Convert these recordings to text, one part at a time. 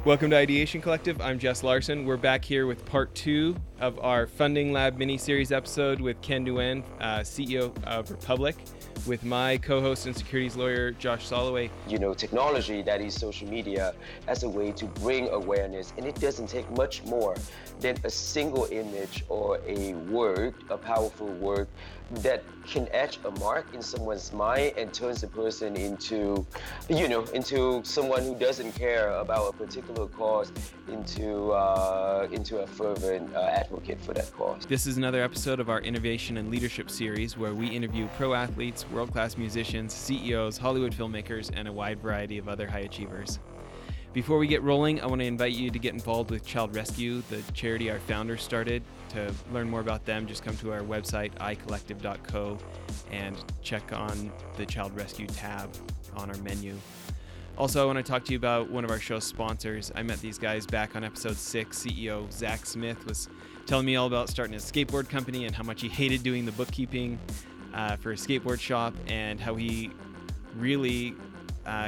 Welcome to Ideation Collective. I'm Jess Larson. We're back here with part 2 of our Funding Lab mini-series episode with Ken Nguyen, CEO of Republic, with my co-host and securities lawyer, Josh Soloway. Technology, that is social media, as a way to bring awareness, and it doesn't take much more than a single image or a word, a powerful word, that can etch a mark in someone's mind and turns the person into someone who doesn't care about a particular cause into a fervent advocate for that cause. This is another episode of our Innovation and Leadership series where we interview pro athletes, world-class musicians, CEOs, Hollywood filmmakers, and a wide variety of other high achievers. Before we get rolling, I want to invite you to get involved with Child Rescue, the charity our founders started. To learn more about them, just come to our website, icollective.co, and check on the Child Rescue tab on our menu. Also, I want to talk to you about one of our show's sponsors. I met these guys back on episode 6. CEO Zach Smith was telling me all about starting a skateboard company and how much he hated doing the bookkeeping for a skateboard shop, and how he really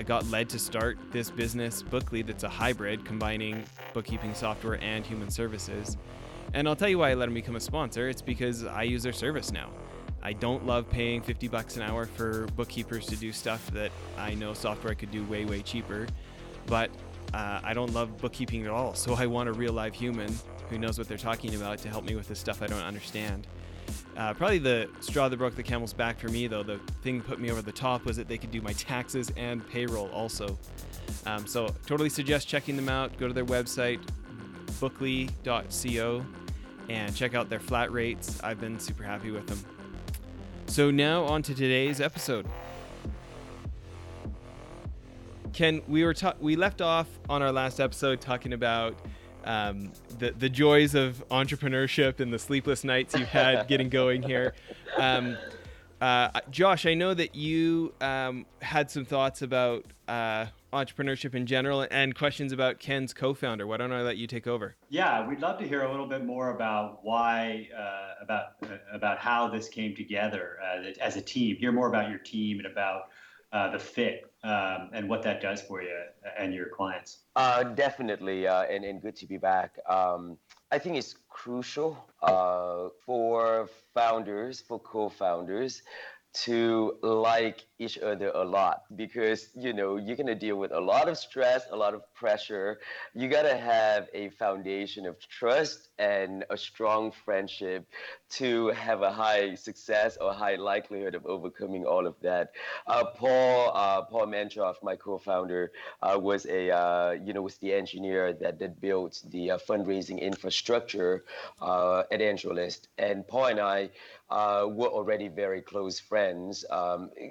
got led to start this business, Bookly, that's a hybrid combining bookkeeping software and human services. And I'll tell you why I let him become a sponsor. It's because I use their service now. I don't love paying $50 an hour for bookkeepers to do stuff that I know software could do way, way cheaper. But I don't love bookkeeping at all. So I want a real live human who knows what they're talking about to help me with the stuff I don't understand. Probably the straw that broke the camel's back for me, though, the thing that put me over the top, was that they could do my taxes and payroll also. So totally suggest checking them out. Go to their website, bookly.co, and check out their flat rates. I've been super happy with them. So now on to today's episode. Ken, we left off on our last episode talking about the joys of entrepreneurship and the sleepless nights you've had getting going here. Josh, I know that you had some thoughts about entrepreneurship in general and questions about Ken's co-founder. Why don't I let you take over? Yeah, we'd love to hear a little bit more about why, about how this came together as a team. Hear more about your team and about the fit and what that does for you and your clients. Definitely, and good to be back. I think it's crucial for co-founders, to like each other a lot, because you're going to deal with a lot of stress, a lot of pressure. You got to have a foundation of trust and a strong friendship to have a high success or high likelihood of overcoming all of that. Paul Mantroff, my co-founder, was the engineer that built the fundraising infrastructure at AngelList, and Paul and I were already very close friends.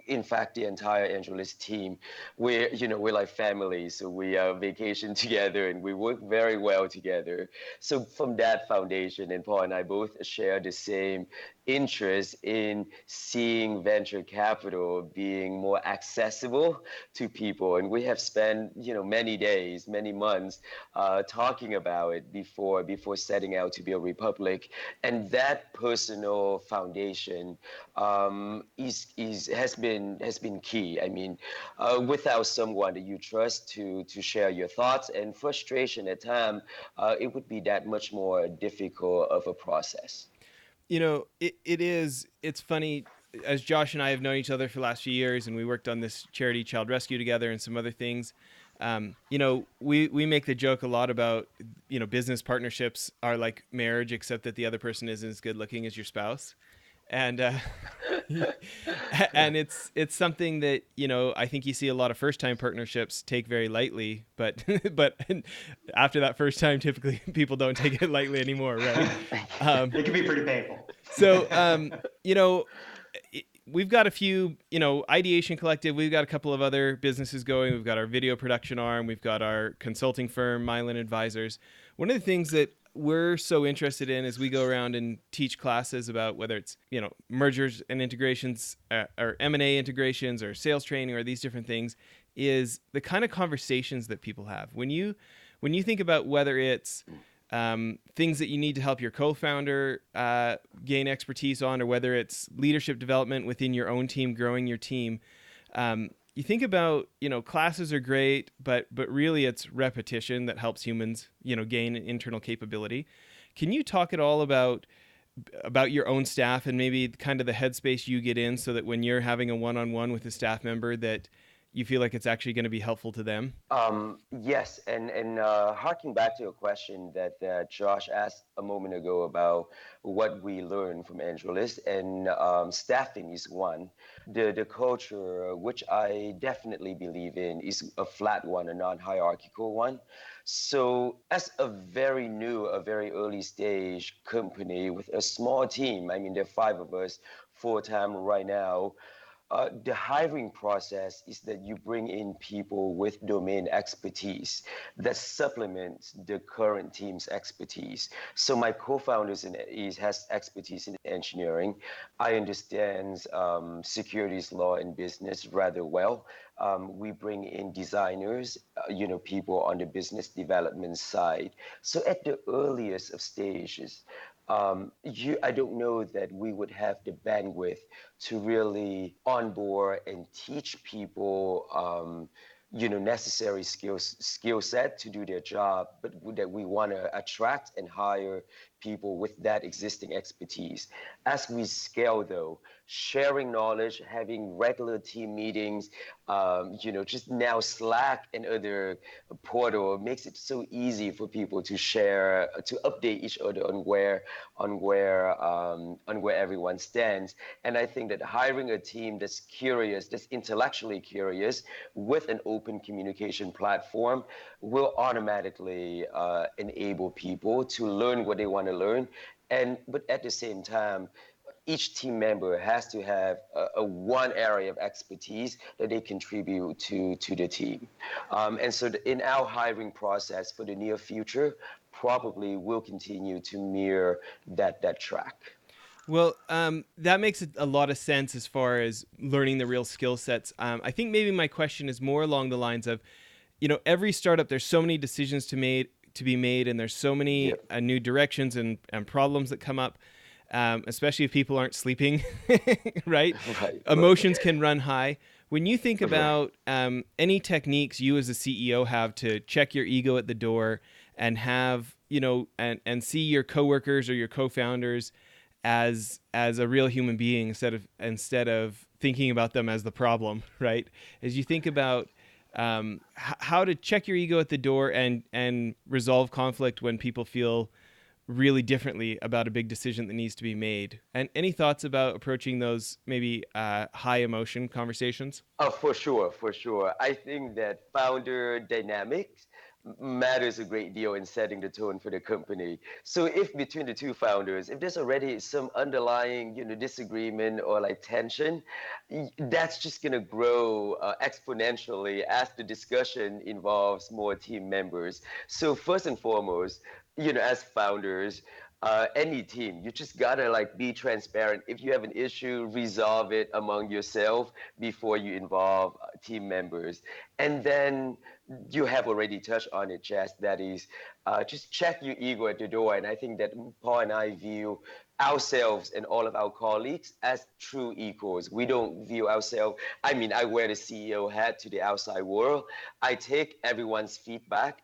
In fact, the entire AngelList team, we're like family. So we vacation together and we work very well together. So from that foundation, and Paul and I both share the same interest in seeing venture capital being more accessible to people. And we have spent, many days, many months talking about it before setting out to build Republic. And that personal foundation has been key. I mean, without someone that you trust to share your thoughts and frustration at times, it would be that much more difficult of a process. It's funny, as Josh and I have known each other for the last few years, and we worked on this charity Child Rescue together and some other things. We make the joke a lot about, business partnerships are like marriage, except that the other person isn't as good looking as your spouse. And and it's something that I think you see a lot of first time partnerships take very lightly, but after that first time, typically people don't take it lightly anymore, right? It can be pretty painful. So we've got a few, Ideation Collective. We've got a couple of other businesses going. We've got our video production arm. We've got our consulting firm, Mylan Advisors. One of the things that we're so interested in as we go around and teach classes about whether it's, mergers and integrations or M&A integrations or sales training or these different things, is the kind of conversations that people have. When you think about whether it's things that you need to help your co-founder gain expertise on, or whether it's leadership development within your own team, growing your team, you think about, classes are great, but really it's repetition that helps humans, gain internal capability. Can you talk at all about your own staff and maybe kind of the headspace you get in so that when you're having a one-on-one with a staff member that you feel like it's actually going to be helpful to them? Yes, and harking back to your question that Josh asked a moment ago about what we learn from Angeles, and staffing is one. The culture, which I definitely believe in, is a flat one, a non-hierarchical one. So, as a very early stage company with a small team, I mean, there are five of us full time right now. The hiring process is that you bring in people with domain expertise that supplements the current team's expertise. So my co-founders has expertise in engineering. I understand securities law and business rather well. We bring in designers, people on the business development side. So at the earliest of stages, I don't know that we would have the bandwidth to really onboard and teach people, necessary skill set to do their job, but that we want to attract and hire people with that existing expertise. As we scale, though, sharing knowledge, having regular team meetings, just now Slack and other portal makes it so easy for people to share, to update each other on where everyone stands. And I think that hiring a team that's curious, that's intellectually curious, with an open communication platform will automatically enable people to learn what they want to learn. But at the same time, each team member has to have a one area of expertise that they contribute to the team. And so in our hiring process for the near future, probably will continue to mirror that track. Well, that makes a lot of sense as far as learning the real skill sets. I think maybe my question is more along the lines of, every startup, there's so many decisions to be made, and there's so many Yep. new directions and problems that come up, especially if people aren't sleeping, right? Right. Emotions can run high. When you think Right. about any techniques you as a CEO have to check your ego at the door and have, and see your coworkers or your co-founders as a real human being instead of thinking about them as the problem, right? As you think about how to check your ego at the door and resolve conflict when people feel really differently about a big decision that needs to be made. And any thoughts about approaching those maybe high emotion conversations? Oh, for sure, for sure. I think that founder dynamics matters a great deal in setting the tone for the company. So if between the two founders, if there's already some underlying, disagreement or like tension, that's just gonna grow exponentially as the discussion involves more team members. So first and foremost, as founders, any team, you just gotta like be transparent. If you have an issue, resolve it among yourself before you involve team members. And then you have already touched on it, Jess. That is, just check your ego at the door. And I think that Paul and I view ourselves and all of our colleagues as true equals. We don't view ourselves, I mean, I wear the CEO hat to the outside world. I take everyone's feedback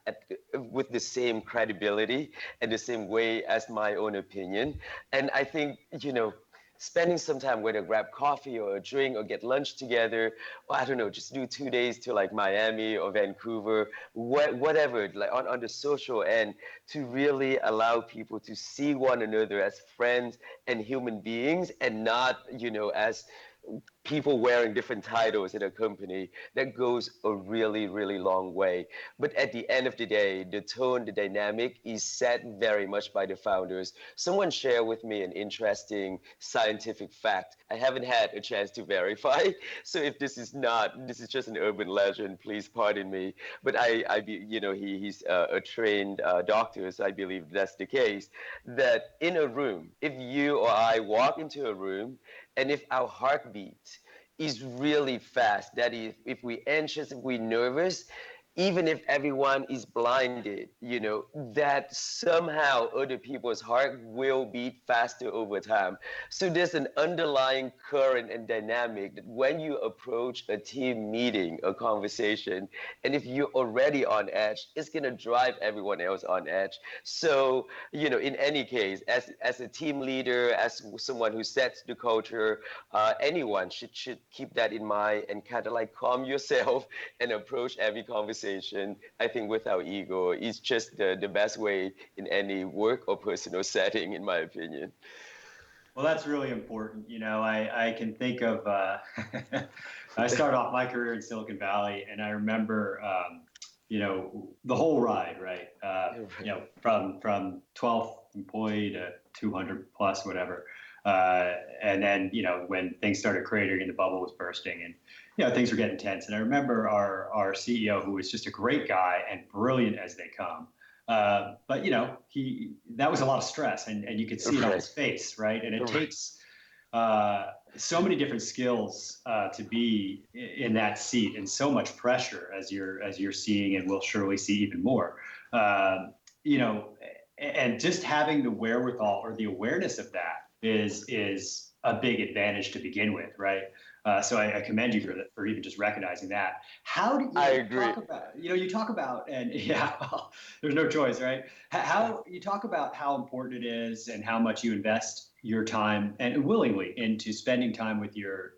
with the same credibility and the same way as my own opinion. And I think, spending some time, whether grab coffee or a drink or get lunch together, or I don't know, just do 2 days to like Miami or Vancouver, whatever, like on the social end, to really allow people to see one another as friends and human beings and not, as people wearing different titles in a company, that goes a really, really long way. But at the end of the day, the tone, the dynamic is set very much by the founders. Someone shared with me an interesting scientific fact. I haven't had a chance to verify. So if this is just an urban legend, please pardon me. But he's a trained doctor, so I believe that's the case. That in a room, if you or I walk into a room, and if our heartbeat is really fast, that is, if we're anxious, if we're nervous, even if everyone is blinded, that somehow other people's heart will beat faster over time. So there's an underlying current and dynamic that when you approach a team meeting, a conversation, and if you're already on edge, it's gonna drive everyone else on edge. So, in any case, as a team leader, as someone who sets the culture, anyone should keep that in mind and kind of like calm yourself and approach every conversation, I think, without ego. Is just the best way in any work or personal setting, in my opinion. Well, that's really important. I can think of, I started off my career in Silicon Valley, and I remember, the whole ride, right? From 12th employee to 200 plus, whatever. And then, when things started cratering and the bubble was bursting and, things were getting tense. And I remember our CEO, who was just a great guy and brilliant as they come. But that was a lot of stress, and you could see it on his face, right? And it takes so many different skills to be in that seat, and so much pressure as you're seeing, and will surely see even more. And just having the wherewithal or the awareness of that is a big advantage to begin with, right? So I commend you for even just recognizing that. How do you I agree. talk about, you talk about, and yeah, well, there's no choice, right? How you talk about how important it is and how much you invest your time and willingly into spending time with your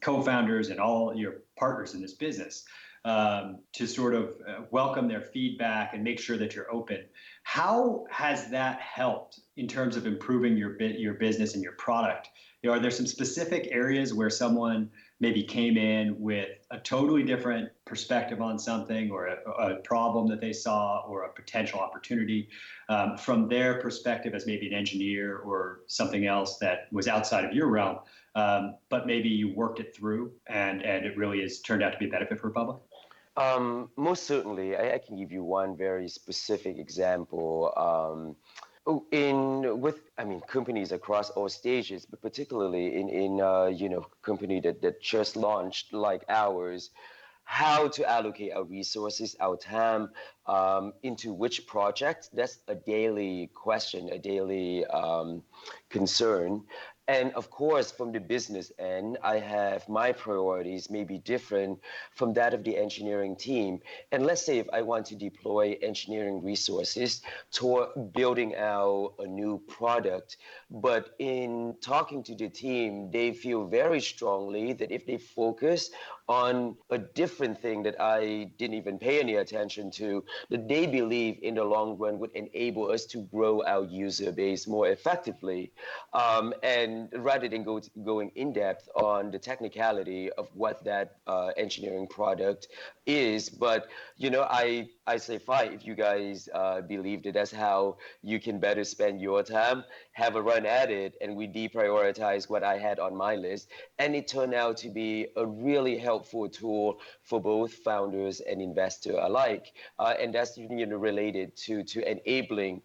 co-founders and all your partners in this business, to sort of welcome their feedback and make sure that you're open. How has that helped in terms of improving your business and your product? Are there some specific areas where someone maybe came in with a totally different perspective on something, or a problem that they saw, or a potential opportunity from their perspective as maybe an engineer or something else that was outside of your realm, but maybe you worked it through and it really has turned out to be a benefit for Republic? Most certainly, I can give you one very specific example. Companies across all stages, but particularly in company that just launched like ours, how to allocate our resources, our time, into which project. That's a daily question, a daily concern. And of course, from the business end, I have my priorities may be different from that of the engineering team. And let's say if I want to deploy engineering resources toward building out a new product, but in talking to the team, they feel very strongly that if they focus on a different thing that I didn't even pay any attention to, that they believe in the long run would enable us to grow our user base more effectively. And rather than going in depth on the technicality of what that engineering product is, but I say fine, if you guys believe that that's how you can better spend your time, have a run at it. And we deprioritize what I had on my list, and it turned out to be a really helpful tool for both founders and investor alike. And that's related to enabling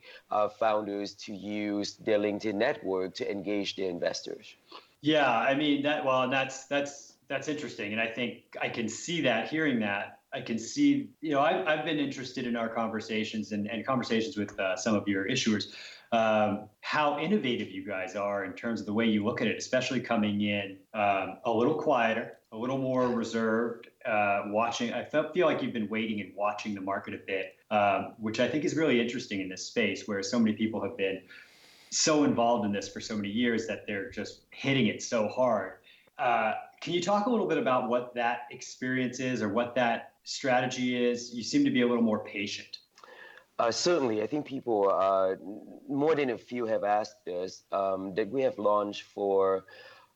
founders to use their LinkedIn network to engage their investors. Yeah, I mean that's interesting, and I think I can see that. Hearing that, I can see. I've been interested in our conversations and conversations with some of your issuers, how innovative you guys are in terms of the way you look at it, especially coming in a little quieter, a little more reserved, watching. I feel like you've been waiting and watching the market a bit, which I think is really interesting in this space where so many people have been so involved in this for so many years that they're just hitting it so hard. Can you talk a little bit about what that experience is or what that strategy is? You seem to be a little more patient. Certainly, I think people, more than a few, have asked us that we have launched for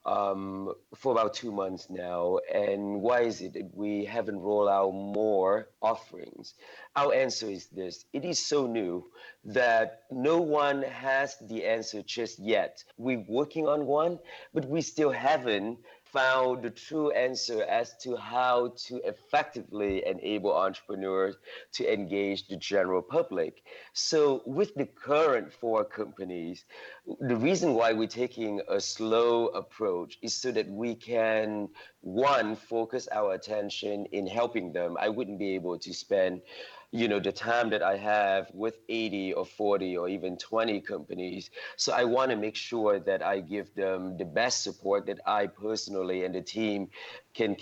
about 2 months now. And why is it that we haven't rolled out more offerings? Our answer is this: it is so new that no one has the answer just yet. We're working on one, but we still haven't found the true answer as to how to effectively enable entrepreneurs to engage the general public. So, with the current four companies, the reason why we're taking a slow approach is so that we can, one, focus our attention in helping them. I wouldn't be able to spend the time that I have with 80 or 40 or even 20 companies. So I want to make sure that I give them the best support that I personally and the team can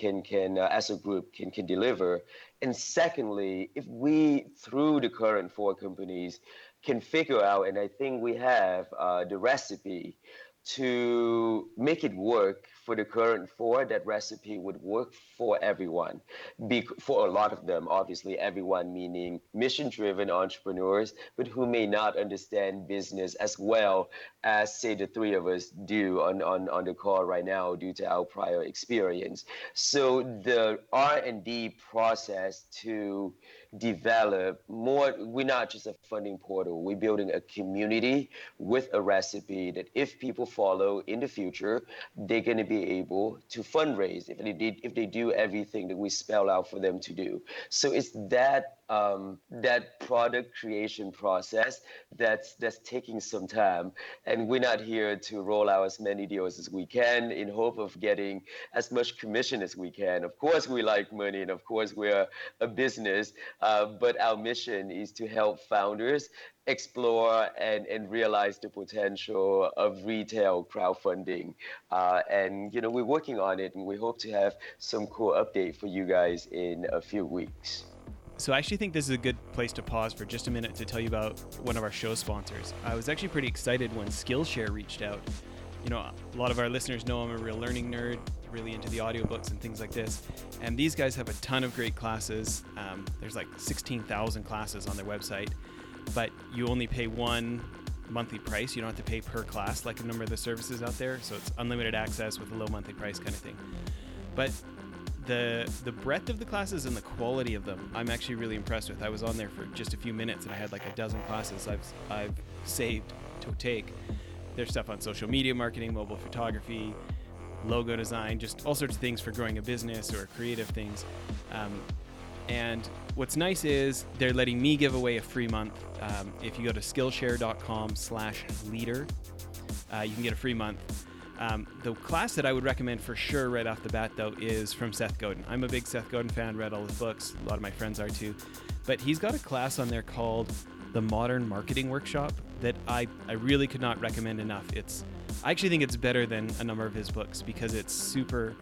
as a group can deliver. And secondly, if we through the current four companies can figure out, and I think we have the recipe to make it work for the current four, that recipe would work for everyone. For a lot of them, obviously, everyone meaning mission driven entrepreneurs, but who may not understand business as well as, say, the three of us do on the call right now due to our prior experience. So the R&D process to develop more, we're not just a funding portal, we're building a community with a recipe that if people follow in the future, they're going to be able to fundraise if they do everything that we spell out for them to do. So it's that product creation process that's taking some time, and we're not here to roll out as many deals as we can in hope of getting as much commission as we can. Of course, we like money, and of course, we're a business, but our mission is to help founders explore and realize the potential of retail crowdfunding. And we're working on it, and we hope to have some cool update for you guys in a few weeks. So I actually think this is a good place to pause for just a minute to tell you about one of our show sponsors. I was actually pretty excited when Skillshare reached out. A lot of our listeners know I'm a real learning nerd, really into the audiobooks and things like this. And these guys have a ton of great classes. There's like 16,000 classes on their website, but you only pay one monthly price. You don't have to pay per class like a number of the services out there. So it's unlimited access with a low monthly price kind of thing. But the breadth of the classes and the quality of them, I'm actually really impressed with. I was on there for just a few minutes and I had like a dozen classes I've saved to take. There's stuff on social media marketing, mobile photography, logo design, just all sorts of things for growing a business or creative things. And what's nice is they're letting me give away a free month. If you go to Skillshare.com/leader, you can get a free month. The class that I would recommend for sure right off the bat, though, is from Seth Godin. I'm a big Seth Godin fan, read all his books. A lot of my friends are too. But he's got a class on there called the Modern Marketing Workshop that I really could not recommend enough. I actually think it's better than a number of his books because it's super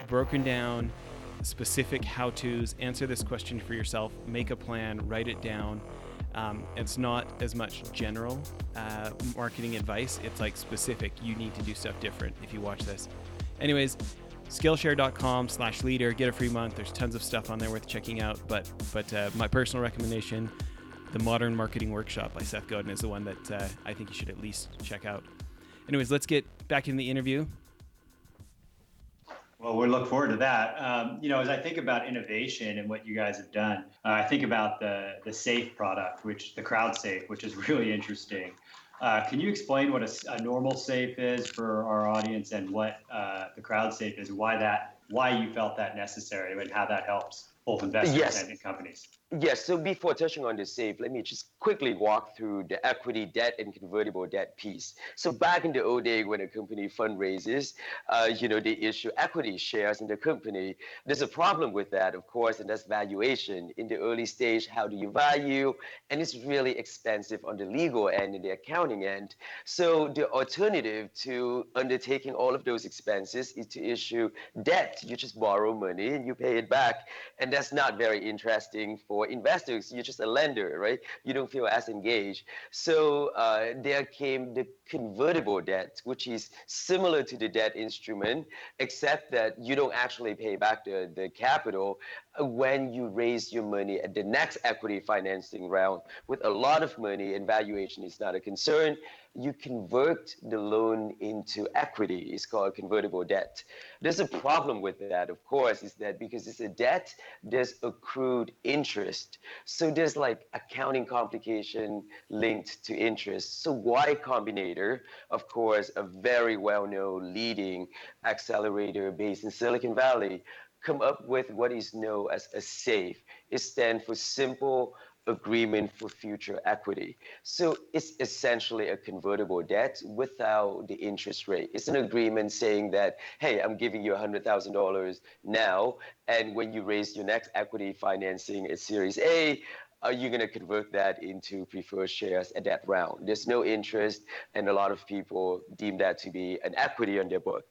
broken down, specific how-tos. Answer this question for yourself, make a plan, write it down. It's not as much general marketing advice. It's like specific. You need to do stuff different if you watch this. Anyways, Skillshare.com/leader. Get a free month. There's tons of stuff on there worth checking out. But my personal recommendation, the Modern Marketing Workshop by Seth Godin, is the one that I think you should at least check out. Anyways, let's get back in the interview. Well, we look forward to that. As I think about innovation and what you guys have done, I think about the Safe product, the Crowd Safe, which is really interesting. Can you explain what a normal safe is for our audience and what the Crowd Safe is, why you felt that necessary and how that helps both investors and companies? Yes, so before touching on the SAFE, let me just quickly walk through the equity debt and convertible debt piece. So back in the old day when a company fundraises, they issue equity shares in the company. There's a problem with that, of course, and that's valuation. In the early stage, how do you value? And it's really expensive on the legal end and the accounting end. So the alternative to undertaking all of those expenses is to issue debt. You just borrow money and you pay it back. And that's not very interesting for investors. You're just a lender, right? You don't feel as engaged. So there came the convertible debt, which is similar to the debt instrument, except that you don't actually pay back the capital. when you raise your money at the next equity financing round with a lot of money and valuation is not a concern, you convert the loan into equity. It's called convertible debt. There's a problem with that, of course, is that because it's a debt, there's accrued interest. So there's like accounting complication linked to interest. So Y Combinator, of course, a very well-known leading accelerator based in Silicon Valley, come up with what is known as a SAFE. It stands for Simple Agreement for Future Equity. So it's essentially a convertible debt without the interest rate. It's an agreement saying that, hey, I'm giving you $100,000 now, and when you raise your next equity financing at Series A, are you going to convert that into preferred shares at that round? There's no interest, and a lot of people deem that to be an equity on their book.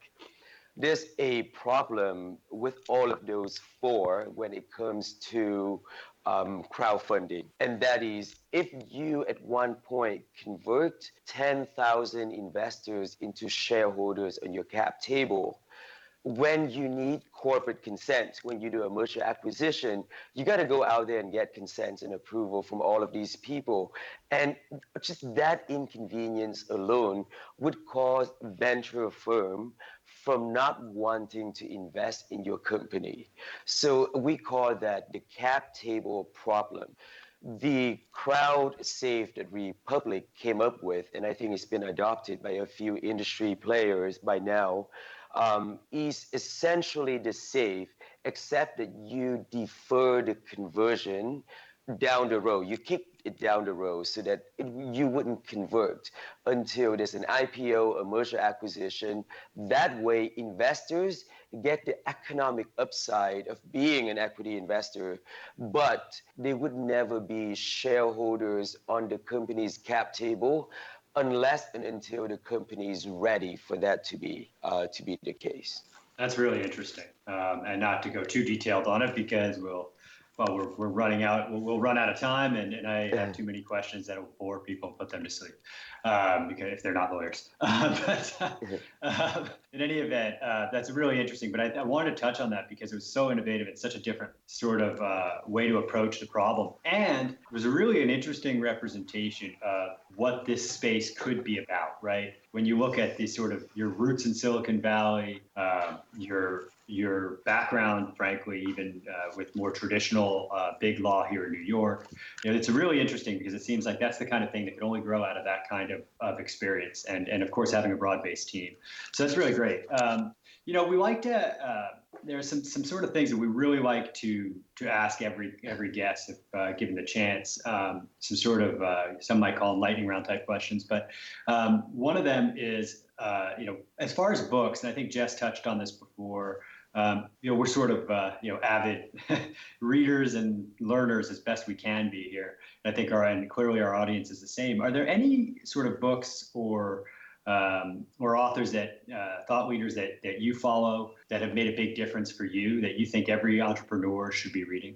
There's a problem with all of those four when it comes to crowdfunding. And that is if you at one point convert 10,000 investors into shareholders on your cap table, when you need corporate consent, when you do a merger acquisition, you got to go out there and get consent and approval from all of these people. And just that inconvenience alone would cause venture firm from not wanting to invest in your company. So we call that the cap table problem. The crowd safe that Republic came up with, and I think it's been adopted by a few industry players by now, is essentially the safe, except that you defer the conversion down the road. You kick it down the road so that you wouldn't convert until there's an IPO, a merger acquisition. That way, investors get the economic upside of being an equity investor, but they would never be shareholders on the company's cap table unless and until the company is ready for that to be the case. That's really interesting, and not to go too detailed on it because we're running out. We'll run out of time, and I have too many questions that will bore people and put them to sleep because if they're not lawyers. In any event, that's really interesting. But I wanted to touch on that because it was so innovative. It's such a different sort of way to approach the problem, and it was really an interesting representation of what this space could be about. Right? When you look at the sort of your roots in Silicon Valley, your background, frankly, even with more traditional big law here in New York, it's really interesting because it seems like that's the kind of thing that could only grow out of that kind of experience, and of course having a broad-based team. So that's really great. We like to. There are some sort of things that we really like to ask every guest, if given the chance. Some sort of some might call them lightning round type questions, but one of them is as far as books, and I think Jess touched on this before. We're sort of avid readers and learners as best we can be here. And I think and clearly our audience is the same. Are there any sort of books or authors that thought leaders that you follow that have made a big difference for you that you think every entrepreneur should be reading?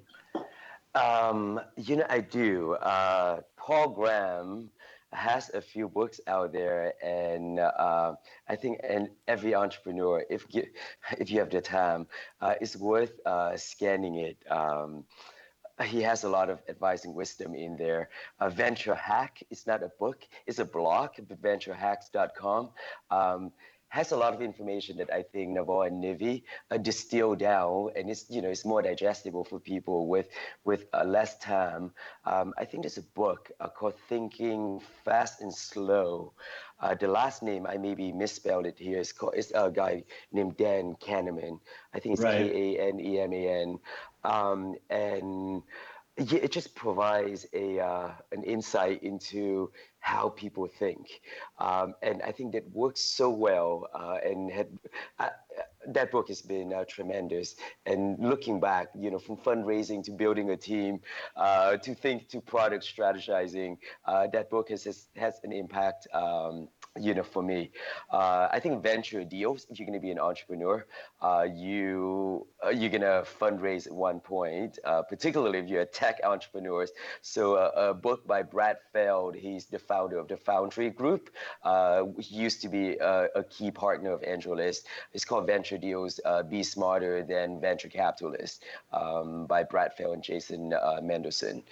I do. Paul Graham has a few books out there, and I think every entrepreneur, if you have the time, it's worth scanning it. He has a lot of advice and wisdom in there. Venture Hack is not a book, it's a blog, venturehacks.com. Has a lot of information that I think Naval and Nivi distill down, and it's more digestible for people with less time. I think there's a book called Thinking Fast and Slow. The last name I maybe misspelled it here. It's a guy named Dan Kahneman. I think it's right. Kaneman. And yeah, it just provides an insight into how people think, and I think that works so well. That book has been tremendous. And looking back, from fundraising to building a team, to product strategizing, that book has an impact for me, I think venture deals. If you're going to be an entrepreneur, you're going to fundraise at one point, particularly if you're a tech entrepreneurs. So a book by Brad Feld, he's the founder of the Foundry Group, which used to be a key partner of AngelList. It's called Venture Deals: Be Smarter Than Venture Capitalists, by Brad Feld and Jason Mendelson.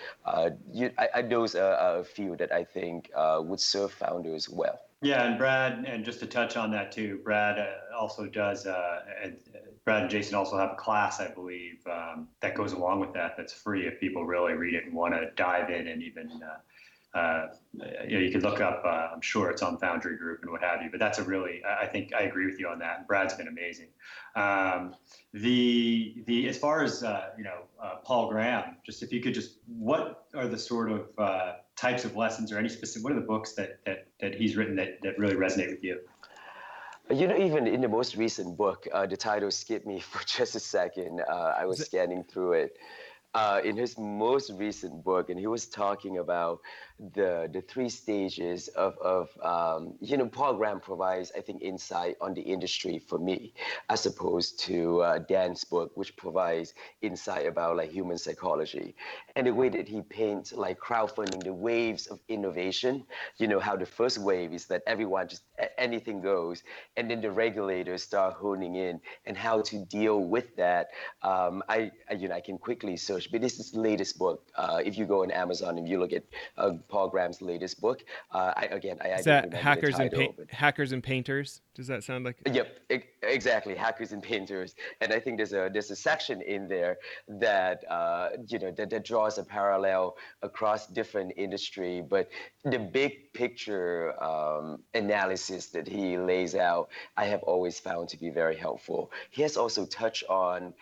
Those are a few that I think would serve founders well. Yeah, and Brad, and just to touch on that too, Brad also does, and Brad and Jason also have a class, I believe, that goes along with that. That's free if people really read it and want to dive in and even, you can look up. I'm sure it's on Foundry Group and what have you. But that's a really, I think I agree with you on that. And Brad's been amazing. The as far as Paul Graham, just if you could just, what are the sort of types of lessons or any specific, what are the books that he's written that really resonate with you? Even in the most recent book, the title skipped me for just a second. I was scanning through it. In his most recent book, and he was talking about the three stages of Paul Graham provides, I think, insight on the industry for me, as opposed to Dan's book, which provides insight about like human psychology, and the way that he paints like crowdfunding, the waves of innovation. How the first wave is that everyone just anything goes, and then the regulators start honing in and how to deal with that. I can quickly search, but this is the latest book. If you go on Amazon and you look at Paul Graham's latest book, I don't remember Hackers the title, Hackers and Painters? Does that sound like? Yep, exactly. Hackers and Painters, and I think there's a section in there that that draws a parallel across different industry, but the big picture analysis that he lays out, I have always found to be very helpful. He has also touched on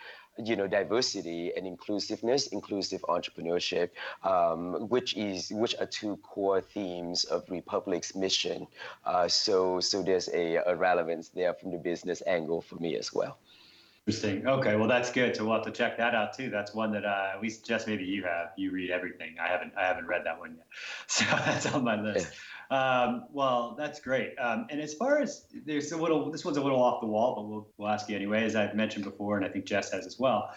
diversity and inclusiveness, inclusive entrepreneurship, which are two core themes of Republic's mission. So there's a relevance there from the business angle for me as well. Interesting. Okay, well that's good. So we'll have to check that out too. That's one that at least Jess, maybe you have. You read everything. I haven't read that one yet, so that's on my list. Well, that's great. And as far as this one's a little off the wall, but we'll ask you anyway, as I've mentioned before, and I think Jess has as well.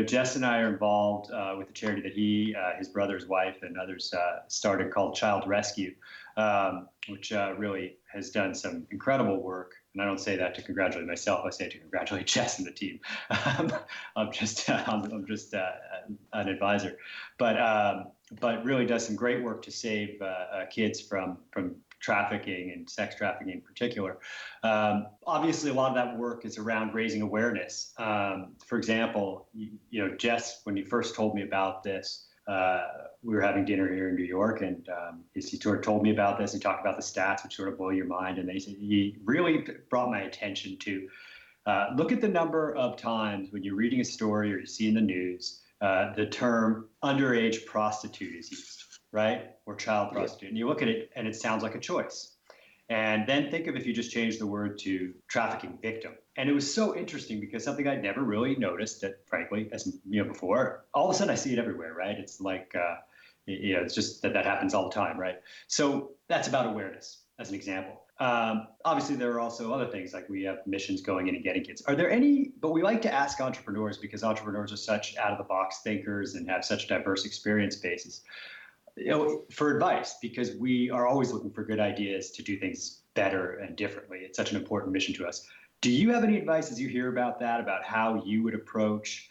Jess and I are involved with a charity that his brother, his wife, and others started called Child Rescue, which really has done some incredible work. And I don't say that to congratulate myself. I say it to congratulate Jess and the team. I'm just an advisor, but really does some great work to save kids from trafficking and sex trafficking in particular. Obviously, a lot of that work is around raising awareness. For example, Jess, when you first told me about this, we were having dinner here in New York, and he sort of told me about this. He talked about the stats, which sort of blow your mind. And then he really brought my attention to look at the number of times when you're reading a story or you see in the news, the term underage prostitute is used, right? Or child prostitute. And you look at it and it sounds like a choice. And then think of if you just change the word to trafficking victim. And it was so interesting because something I'd never really noticed that, frankly, as before, all of a sudden I see it everywhere, right? It's like, it's just that happens all the time, right? So that's about awareness as an example. Obviously, there are also other things like we have missions going in and getting kids. Are there any, but we like to ask entrepreneurs because entrepreneurs are such out of the box thinkers and have such diverse experience bases. For advice, because we are always looking for good ideas to do things better and differently. It's such an important mission to us. Do you have any advice as you hear about that, about how you would approach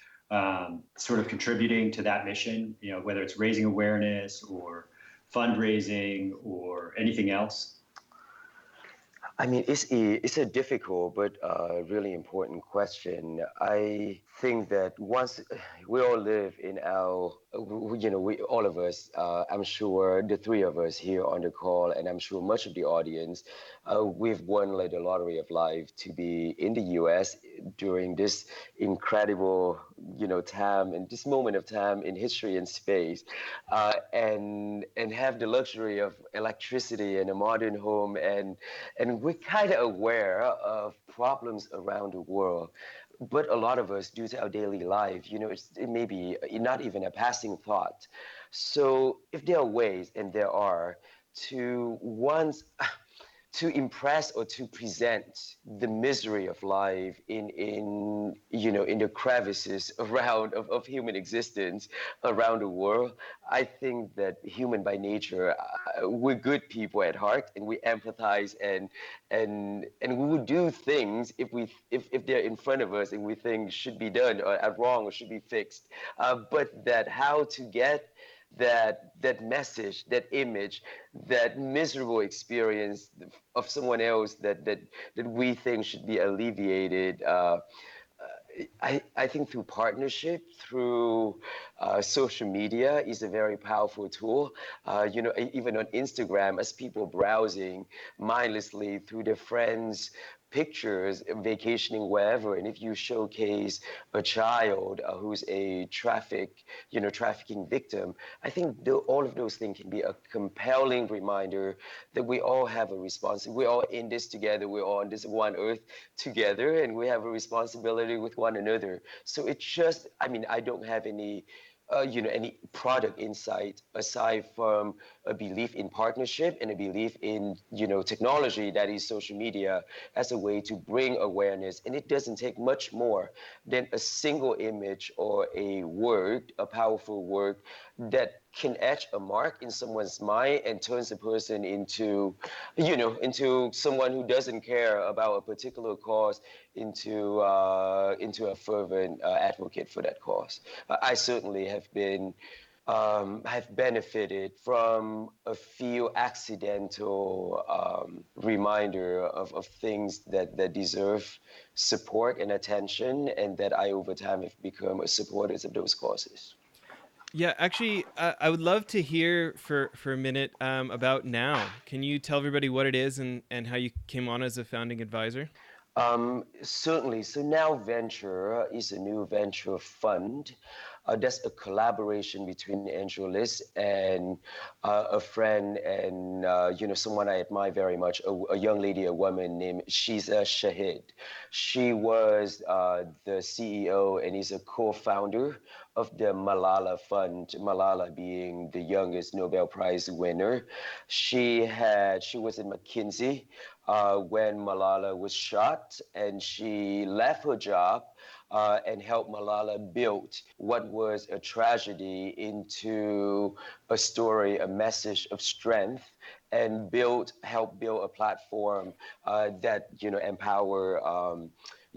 sort of contributing to that mission, whether it's raising awareness or fundraising or anything else? I mean, it's a difficult but really important question. I think that once we all live in our, we all of us, I'm sure the three of us here on the call, and I'm sure much of the audience, we've won like the lottery of life to be in the U.S. during this incredible, time and this moment of time in history and space, and have the luxury of electricity and a modern home, and we're kind of aware of problems around the world. But a lot of us, due to our daily life, it may be not even a passing thought. So if there are ways, and there are, to once to impress or to present the misery of life in the crevices around of human existence around the world. I think that human by nature, we're good people at heart, and we empathize, and we would do things if they're in front of us and we think should be done or are wrong or should be fixed. But that how to get that message, that image, that miserable experience of someone else that we think should be alleviated. I think through partnership, through social media is a very powerful tool. Even on Instagram, as people browsing mindlessly through their friends' pictures, vacationing wherever, and if you showcase a child who's a trafficking victim, I think all of those things can be a compelling reminder that we all have a responsibility. We're all in this together. We're all on this one earth together, and we have a responsibility with one another. So it's just, I mean, I don't have any product insight aside from a belief in partnership and a belief in technology, that is social media, as a way to bring awareness. And it doesn't take much more than a single image or a word, a powerful word, that can etch a mark in someone's mind and turns a person into someone who doesn't care about a particular cause, into a fervent advocate for that cause. I certainly have benefited from a few accidental reminder of things that deserve support and attention, and that I over time have become supporters of those causes. Yeah, actually, I would love to hear for a minute about Now. Can you tell everybody what it is and how you came on as a founding advisor? Certainly. So Now Venture is a new venture fund. That's a collaboration between AngelList and a friend and someone I admire very much, a young lady, a woman named Shiza Shahid. She was the CEO and is a co-founder of the Malala Fund. Malala being the youngest Nobel Prize winner. She was in McKinsey when Malala was shot, and she left her job and helped Malala build what was a tragedy into a story, a message of strength, and help build a platform that empower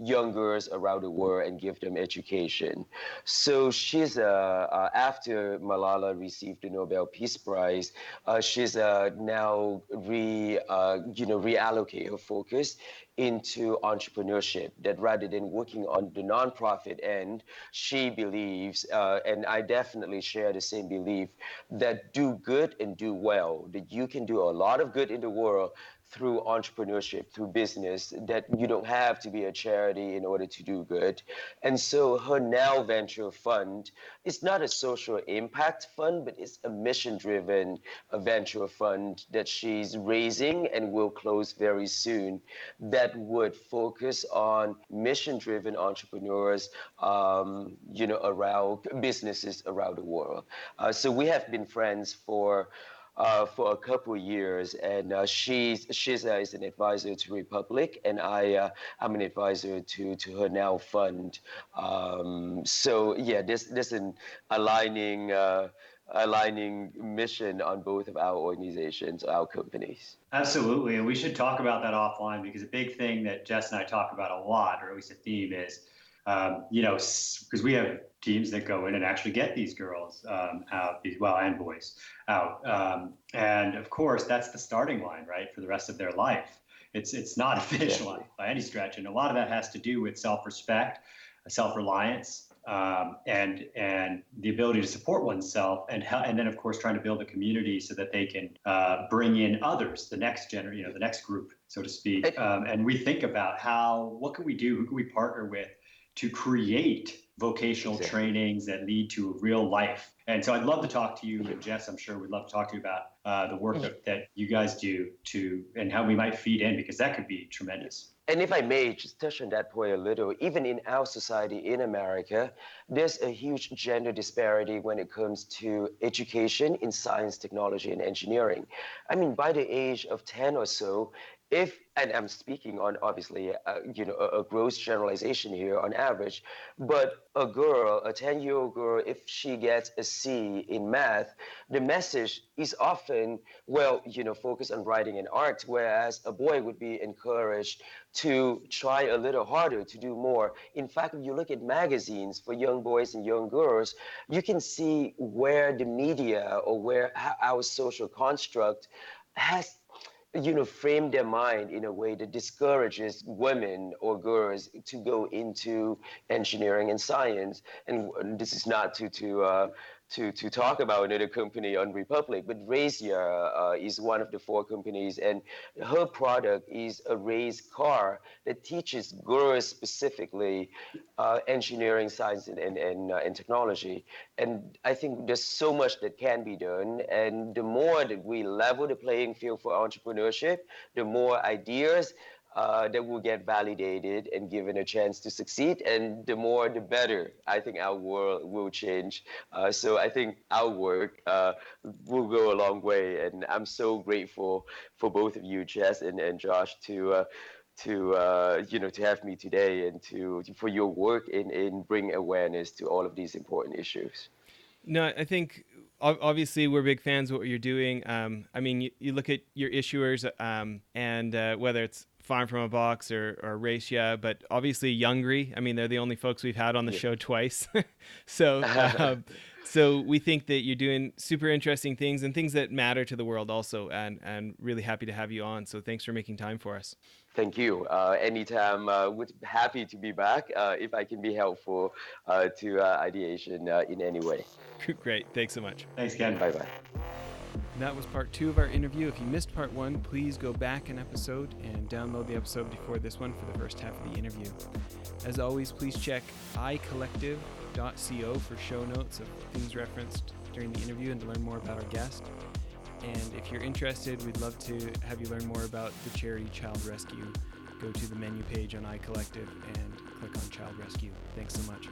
young girls around the world and give them education. So she's after Malala received the Nobel Peace Prize, she's now reallocate her focus into entrepreneurship. That rather than working on the nonprofit end, she believes, and I definitely share the same belief, that do good and do well. That you can do a lot of good in the world through entrepreneurship, through business, that you don't have to be a charity in order to do good. And so her Now Venture Fund is not a social impact fund, but it's a mission-driven venture fund that she's raising and will close very soon, that would focus on mission-driven entrepreneurs, around businesses around the world. So we have been friends for a couple of years, and she's is an advisor to Republic, and I'm an advisor to her Now Fund. So yeah, there's an aligning mission on both of our organizations, our companies. Absolutely. And we should talk about that offline, because a big thing that Jess and I talk about a lot, or at least a theme, is, because we have teams that go in and actually get these girls out, well, and boys out. And of course, that's the starting line, right, for the rest of their life. It's not a finish line by any stretch. And a lot of that has to do with self-respect, self-reliance, and the ability to support oneself, and then of course trying to build a community so that they can bring in others, the next the next group, so to speak. And we think about what can we do, who can we partner with to create vocational trainings that lead to real life. And so I'd love to talk to you, and Jess, I'm sure would love to talk to you about the work that you guys do and how we might feed in, because that could be tremendous. And if I may just touch on that point a little, even in our society in America, there's a huge gender disparity when it comes to education in science, technology, and engineering. I mean, by the age of 10 or so, if, and I'm speaking on obviously, a gross generalization here on average, but a girl, a 10-year-old girl, if she gets a C in math, the message is often, well, focus on writing and art, whereas a boy would be encouraged to try a little harder, to do more. In fact, if you look at magazines for young boys and young girls, you can see where the media or where our social construct has frame their mind in a way that discourages women or girls to go into engineering and science. And this is not to talk about another company on Republic, but Razia is one of the four companies, and her product is a race car that teaches girls specifically engineering, science, and technology. And I think there's so much that can be done. And the more that we level the playing field for entrepreneurship, the more ideas that will get validated and given a chance to succeed, and the more the better. I think our world will change. So I think our work will go a long way, and I'm so grateful for both of you, Jess and Josh, to have me today and for your work in bringing awareness to all of these important issues. No, I think obviously we're big fans of what you're doing. I mean, you look at your issuers, and whether it's Farm from a Box or Racia, but obviously Youngry. I mean, they're the only folks we've had on the show twice. So so we think that you're doing super interesting things and things that matter to the world also, and really happy to have you on. So thanks for making time for us. Thank you. Anytime, would happy to be back if I can be helpful to ideation in any way. Great. Thanks so much. Thanks, Ken. Bye-bye. That was part 2 of our interview. If you missed part 1, please go back an episode and download the episode before this one for the first half of the interview. As always, please check icollective.co for show notes of things referenced during the interview and to learn more about our guest. And if you're interested, we'd love to have you learn more about the charity Child Rescue. Go to the menu page on iCollective and click on Child Rescue. Thanks so much.